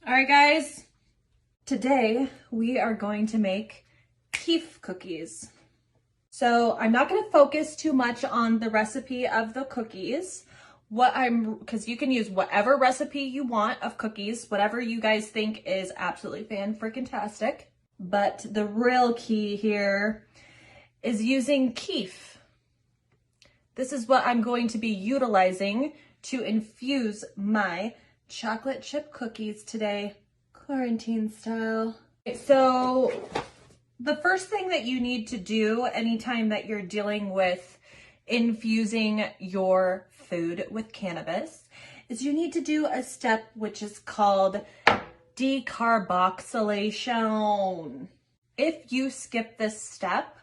All right, guys, today we are going to make keef cookies. So I'm not going to focus too much on the recipe of the cookies. Because you can use whatever recipe you want of cookies, whatever you guys think is absolutely fan-freaking-tastic. But the real key here is using keef. This is what I'm going to be utilizing to infuse my chocolate chip cookies today, quarantine style. So the first thing that you need to do anytime that you're dealing with infusing your food with cannabis is you need to do a step which is called decarboxylation. If you skip this step,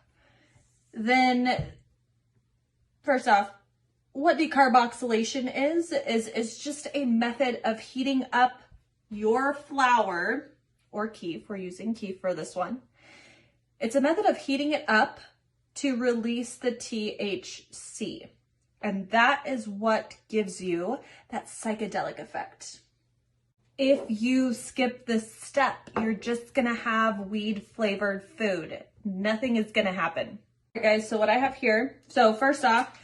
then first off, what decarboxylation is just a method of heating up your flour or keef. We're using keef for this one. It's a method of heating it up to release the THC. And that is what gives you that psychedelic effect. If you skip this step, you're just gonna have weed flavored food. Nothing is gonna happen. Okay, guys, so what I have here, so first off,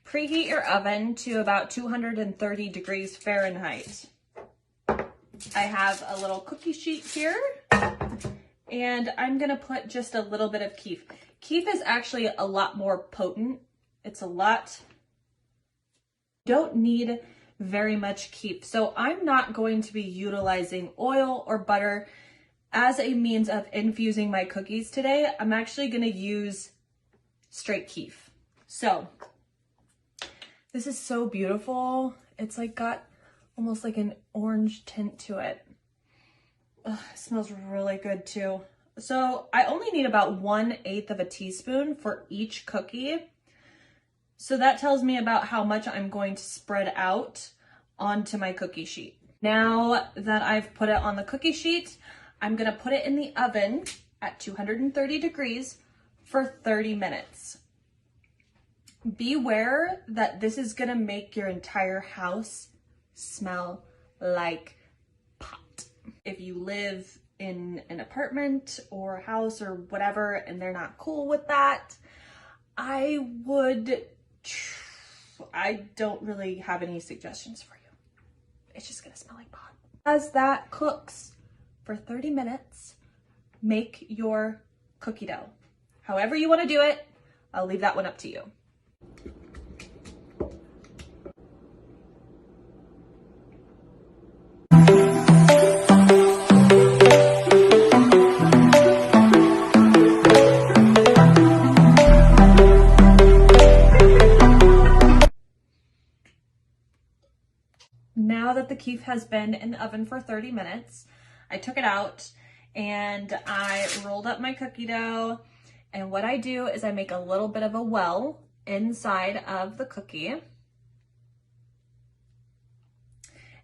preheat your oven to about 230 degrees Fahrenheit. I have a little cookie sheet here, and I'm gonna put just a little bit of keef. Keef is actually a lot more potent. Don't need very much keef. So I'm not going to be utilizing oil or butter as a means of infusing my cookies today. I'm actually gonna use straight keef. So this is so beautiful. It's like got almost like an orange tint to it. Ugh, it smells really good too. So I only need about 1/8 of a teaspoon for each cookie. So that tells me about how much I'm going to spread out onto my cookie sheet. Now that I've put it on the cookie sheet, I'm gonna put it in the oven at 230 degrees for 30 minutes. Beware that this is gonna make your entire house smell like pot. If you live in an apartment or a house or whatever and they're not cool with that, I don't really have any suggestions for you. It's just gonna smell like pot. As that cooks for 30 minutes, make your cookie dough. However you wanna do it, I'll leave that one up to you. Now that the keef has been in the oven for 30 minutes, I took it out and I rolled up my cookie dough. And what I do is I make a little bit of a well inside of the cookie.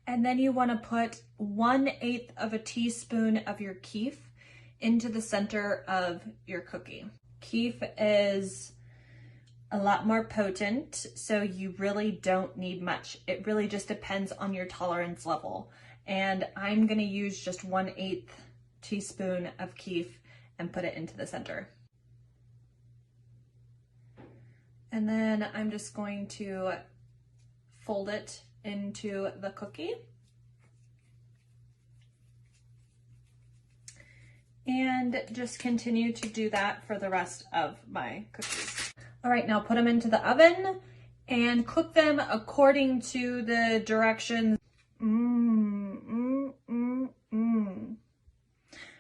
And then you want to put 1/8 of a teaspoon of your keef into the center of your cookie. Keef is a lot more potent, so you really don't need much. It really just depends on your tolerance level. And I'm gonna use just 1/8 teaspoon of keef and put it into the center. And then I'm just going to fold it into the cookie. And just continue to do that for the rest of my cookies. All right, now put them into the oven and cook them according to the directions.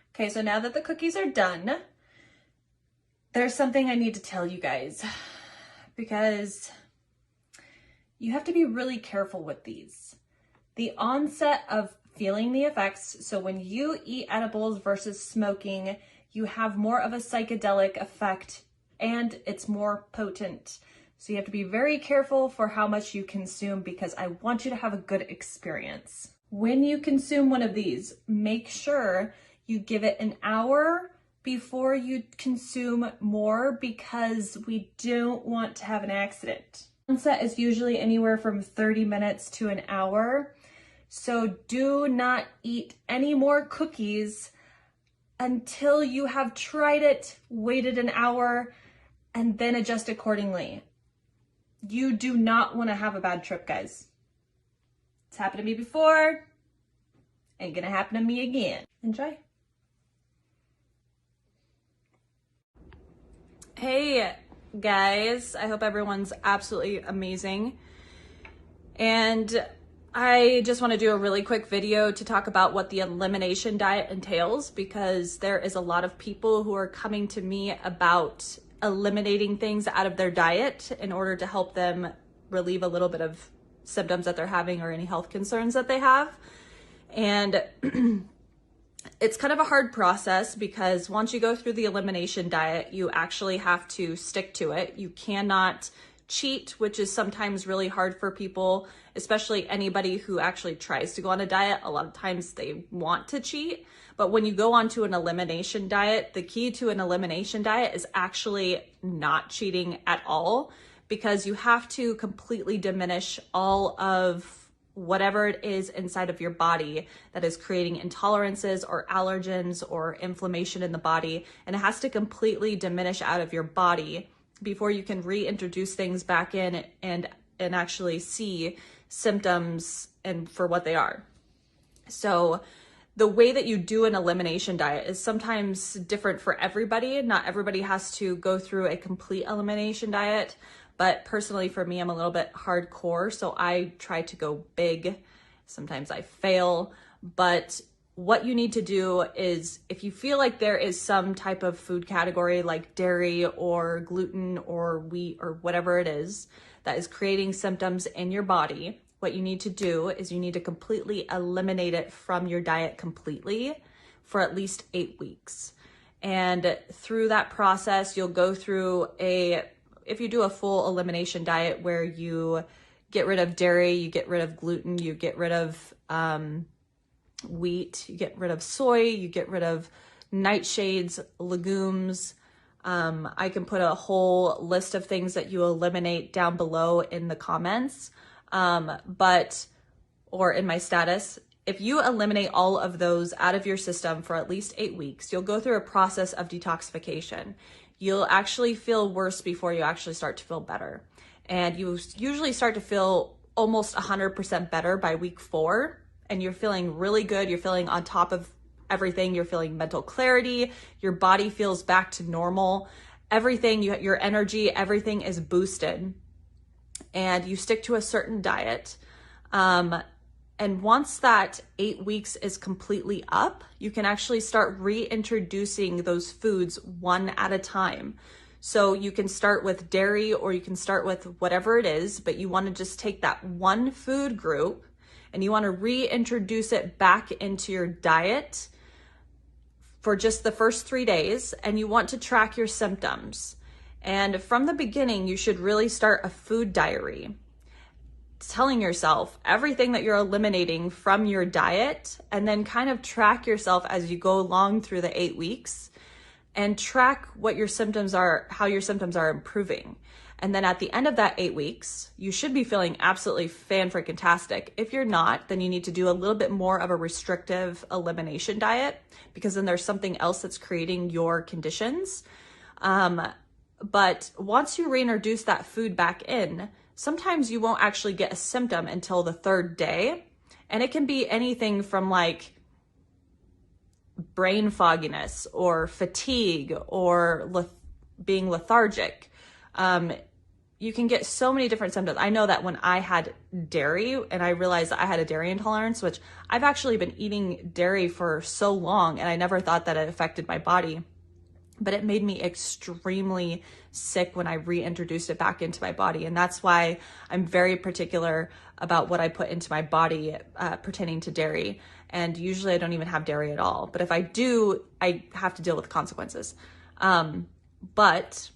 Okay, so now that the cookies are done, there's something I need to tell you guys because you have to be really careful with these. The onset of feeling the effects, so when you eat edibles versus smoking, you have more of a psychedelic effect and it's more potent. So you have to be very careful for how much you consume because I want you to have a good experience. When you consume one of these, make sure you give it an hour before you consume more because we don't want to have an accident. Onset is usually anywhere from 30 minutes to an hour. So do not eat any more cookies until you have tried it, waited an hour, and then adjust accordingly. You do not want to have a bad trip, guys. It's happened to me before. Ain't gonna happen to me again. Enjoy. Hey guys, I hope everyone's absolutely amazing. And I just want to do a really quick video to talk about what the elimination diet entails, because there is a lot of people who are coming to me about eliminating things out of their diet in order to help them relieve a little bit of symptoms that they're having or any health concerns that they have. And it's kind of a hard process because once you go through the elimination diet, you actually have to stick to it. You cannot cheat, which is sometimes really hard for people, especially anybody who actually tries to go on a diet. A lot of times they want to cheat, but when you go onto an elimination diet, the key to an elimination diet is actually not cheating at all, because you have to completely diminish all of whatever it is inside of your body that is creating intolerances or allergens or inflammation in the body, and it has to completely diminish out of your body before you can reintroduce things back in and actually see symptoms and for what they are. So the way that you do an elimination diet is sometimes different for everybody. Not everybody has to go through a complete elimination diet, but personally for me, I'm a little bit hardcore, so I try to go big. Sometimes I fail, but what you need to do is, if you feel like there is some type of food category like dairy or gluten or wheat or whatever it is that is creating symptoms in your body, what you need to do is you need to completely eliminate it from your diet completely for at least 8 weeks. And through that process, you'll go through if you do a full elimination diet where you get rid of dairy, you get rid of gluten, you get rid of wheat, you get rid of soy, you get rid of nightshades, legumes. I can put a whole list of things that you eliminate down below in the comments, or in my status. If you eliminate all of those out of your system for at least 8 weeks, you'll go through a process of detoxification. You'll actually feel worse before you actually start to feel better. And you usually start to feel almost 100% better by week 4. And you're feeling really good. You're feeling on top of everything. You're feeling mental clarity. Your body feels back to normal. Everything, your energy, everything is boosted. And you stick to a certain diet. And once that 8 weeks is completely up, you can actually start reintroducing those foods one at a time. So you can start with dairy, or you can start with whatever it is, but you want to just take that one food group and you want to reintroduce it back into your diet for just the first 3 days, and you want to track your symptoms. And from the beginning, you should really start a food diary, telling yourself everything that you're eliminating from your diet, and then kind of track yourself as you go along through the 8 weeks and track what your symptoms are, how your symptoms are improving. And then at the end of that 8 weeks, you should be feeling absolutely fan-freaking-tastic. If you're not, then you need to do a little bit more of a restrictive elimination diet, because then there's something else that's creating your conditions. But once you reintroduce that food back in, sometimes you won't actually get a symptom until the 3rd day. And it can be anything from like brain fogginess or fatigue or being lethargic. You can get so many different symptoms. I know that when I had dairy and I realized that I had a dairy intolerance, which I've actually been eating dairy for so long and I never thought that it affected my body, but it made me extremely sick when I reintroduced it back into my body. And that's why I'm very particular about what I put into my body pertaining to dairy. And usually I don't even have dairy at all. But if I do, I have to deal with the consequences. But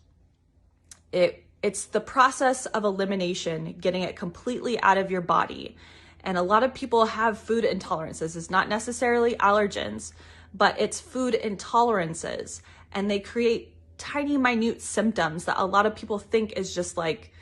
it's the process of elimination, getting it completely out of your body. And a lot of people have food intolerances. It's not necessarily allergens, but it's food intolerances. And they create tiny, minute symptoms that a lot of people think is just like,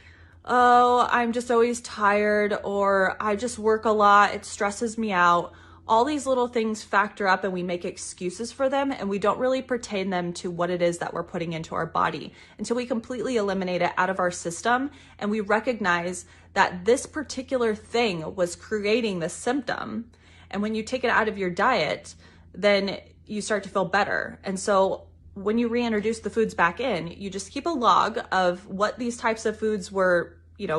oh, I'm just always tired, or I just work a lot, it stresses me out. All these little things factor up and we make excuses for them, and we don't really pertain them to what it is that we're putting into our body until we completely eliminate it out of our system and we recognize that this particular thing was creating the symptom. And when you take it out of your diet, then you start to feel better. And so when you reintroduce the foods back in, you just keep a log of what these types of foods were,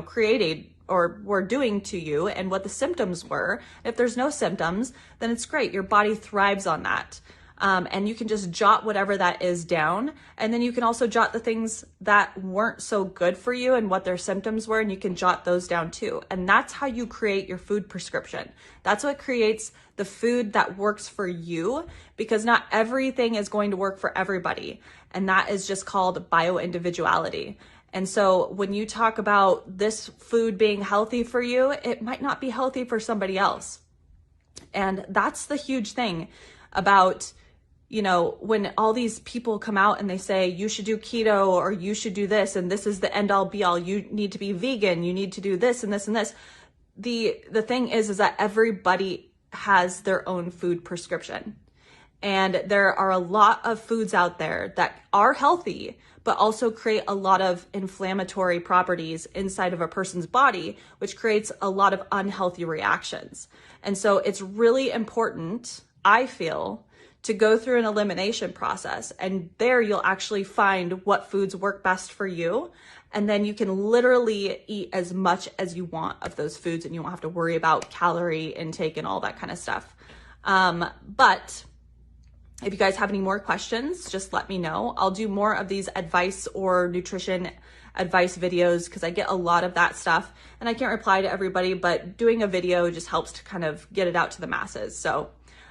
created or were doing to you and what the symptoms were. If there's no symptoms, then it's great. Your body thrives on that. And you can just jot whatever that is down. And then you can also jot the things that weren't so good for you and what their symptoms were, and you can jot those down too. And that's how you create your food prescription. That's what creates the food that works for you, because not everything is going to work for everybody. And that is just called bio-individuality. And so when you talk about this food being healthy for you, it might not be healthy for somebody else. And that's the huge thing about, when all these people come out and they say, you should do keto or you should do this, and this is the end all be all, you need to be vegan, you need to do this and this and this. The thing is that everybody has their own food prescription. And there are a lot of foods out there that are healthy, but also create a lot of inflammatory properties inside of a person's body, which creates a lot of unhealthy reactions. And so it's really important, I feel, to go through an elimination process. And there you'll actually find what foods work best for you. And then you can literally eat as much as you want of those foods, and you won't have to worry about calorie intake and all that kind of stuff. But if you guys have any more questions, just let me know. I'll do more of these advice or nutrition advice videos because I get a lot of that stuff and I can't reply to everybody, but doing a video just helps to kind of get it out to the masses. So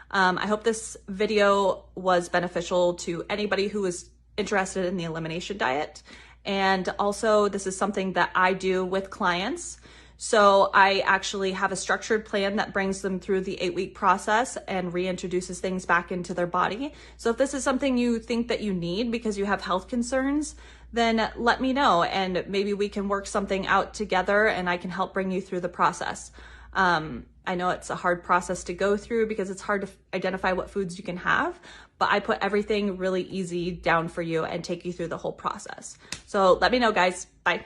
I hope this video was beneficial to anybody who is interested in the elimination diet. And also, this is something that I do with clients. So I actually have a structured plan that brings them through the 8-week process and reintroduces things back into their body. So if this is something you think that you need because you have health concerns, then let me know and maybe we can work something out together and I can help bring you through the process. I know it's a hard process to go through because it's hard to identify what foods you can have, but I put everything really easy down for you and take you through the whole process. So let me know, guys. Bye.